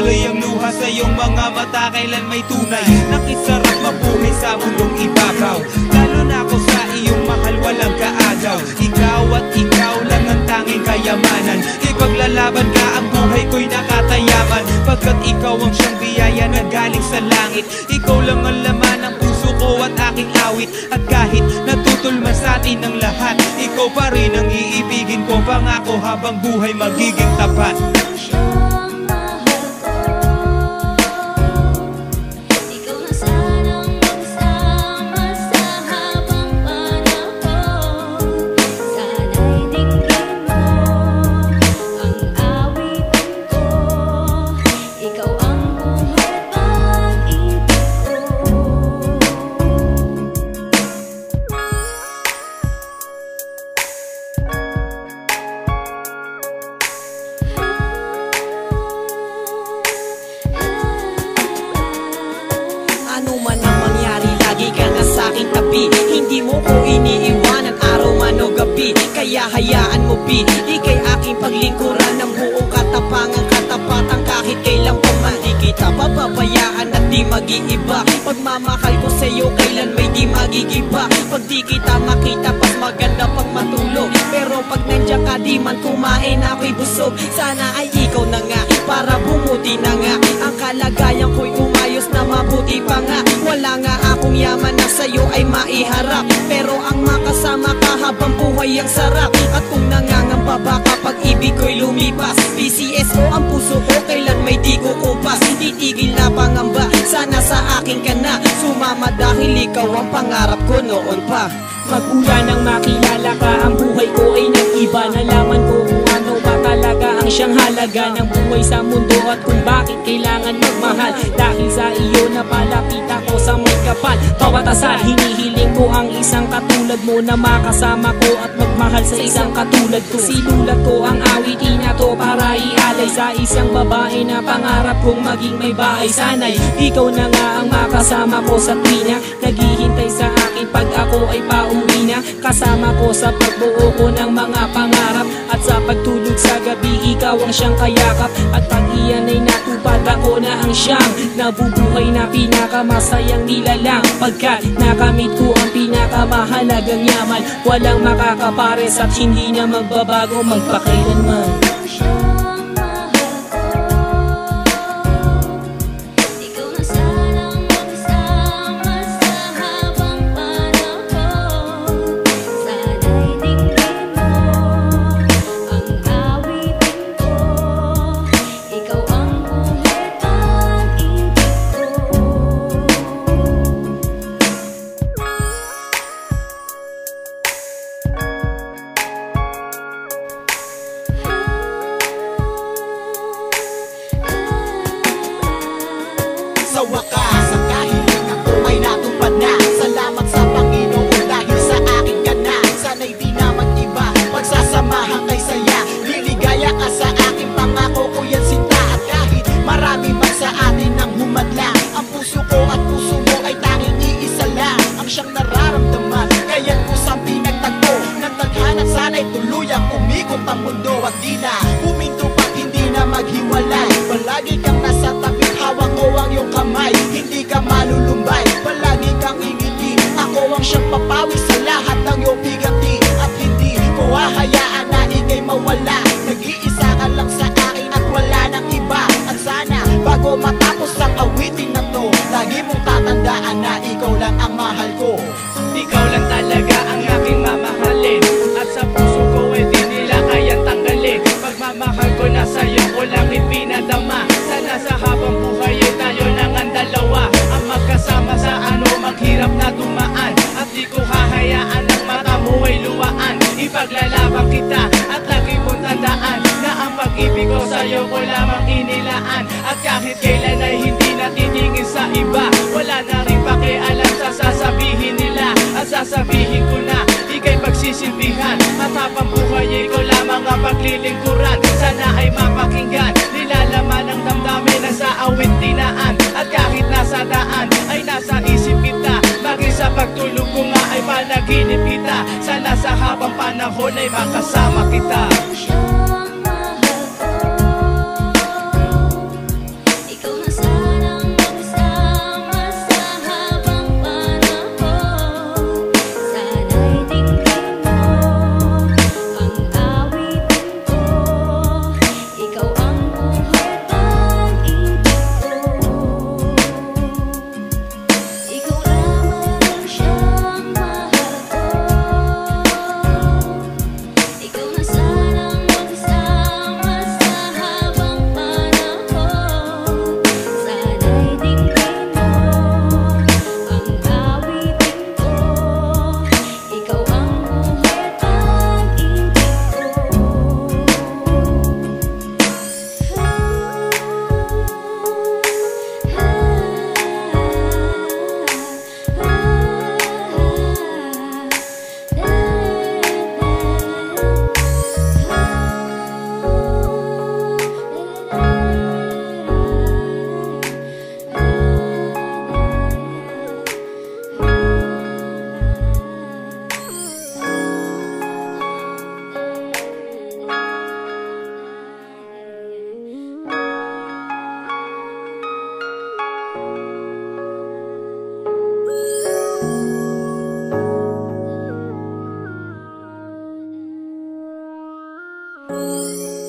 Tuloy ang luha sa iyong mga mata, kailan may tunay. Nakisarap mabuhay sa mundong ibabaw, lalo na ako sa iyong mahal, walang kaagaw. Ikaw at ikaw lang ang tanging kayamanan. Ipaglalaban ka, ang buhay ko'y nakatayaman, pagkat ikaw ang siyang biyaya na galing sa langit. Ikaw lang ang laman ng puso ko at aking awit. At kahit natutulman sa atin ang lahat, ikaw pa rin ang iibigin ko. Pangako habang buhay magiging tapat. Ano man ang mangyari, lagi ka na sa'king tabi. Hindi mo ko iniiwanan araw man o gabi. Kaya hayaan mo, P, ika'y aking paglingkuran ng buong katapangan, katapatan kahit kailan pa man. Di kita papabayaan at di mag-iiba. Pagmamahal ko sa'yo kailan may di magigiba. Pag di kita makita, pas maganda pag matulog. Pero pag nandiyan ka, di man kumain, ako'y busog. Sana ay ikaw na nga, para bumuti na nga. Ang kalagayan ko'y umayos na mabuti pa nga. Wala nga akong yaman na sa'yo ay maiharap, pero ang makasama ka habang buhay ang sarap. At kung nangangamba baka pag-ibig ko'y lumipas, PCSO ang puso ko kailan may di kukupas. Hindi tigil na pangamba, sana sa akin ka na sumama dahil ikaw ang pangarap ko noon pa. Magmula nang makilala ka, ang buhay ko ay nag-iba. Nalaman ko kung ano ba talaga ang siyang halaga ng buhay sa mundo at kung bakit kailangan magmahal. Dahil sa iyo napalapit ako sa may kapal. Bawat asal hinihiling ko ang isang katulad mo na makasama ko at magmahal sa isang katulad ko. Sinulat ko ang awitin na to para ialay sa isang babae na pangarap kong maging may bahay. Sana'y ikaw na nga ang makasama ko sa tuwina, naghihintay sa akin pag ako ay pauwi na. Kasama ko sa pagbuo ko ng mga pangarap, at sa pagtulog sa gabi ikaw ang siyang kayakap. At pag iyan ay natupad, ako na ang siyang nabubuhay na pinakamasayang nilalang. Pagkat nakamit ko ang pinakamahalagang yaman, walang makakapares at hindi na magbabago magpakailanman. Sa wakas, ang kahilingan ko ay natupad na. Salamat sa Panginoon dahil sa akin ka na. Sana'y di na mag-iba, pagsasamahan kay saya. Liligaya ka sa akin, pangako ko yan sinta. At kahit marami man sa atin ang humadlang, ang puso ko at puso mo ay tanging iisa lang ang siyang nararamdaman. Kaya't kusang pinagtagpo ng tadhana, sana'y tuluyang umikot ang mundo. At di na huminto pa't hindi na maghiwalay. Palagi kang nasa tabi, hawak ko ang iyong kamay. Hindi ka malulumbay, palagi kang ingiti. Ako ang siyang papawi sa lahat ng iyong bigati. At hindi ko hahayaan na ika'y mawala. Nag-iisa ka lang sa akin at wala nang iba. At sana bago matapos ang awitin na to, lagi mong tatandaan na ikaw lang ang mahal ko. Ikaw lang talaga ang aking mamahalin, at sa puso ko ay di nila kayang tanggalin. Pagmamahal ko na sa'yo ko lang ipinadama. Sana sa habang buhay ay tayo nang ang dalawa, ang magkasama sa maghirap na dumaan. At di ko hahayaan ang mata mo ay luwaan. Ipaglalaban kita at lagi mong tandaan na ang pag-ibig ko sa'yo ko lamang inilaan. At kahit kailan ay hindi natitingin sa iba, wala na rin pakialam sa sasabihin nila. At sasabihin ko na ika'y pagsisilbihan, at habang buhay ikaw lamang ang paglilingkuran. Sana ay mapakinggan, nilalaman ang damdamin na sa awit tinaan. At kahit nasa daan ay nasa isip kita, maging sa pagtulog ko nga ay panaginip kita. Sana sa habang panahon ay makasama kita. P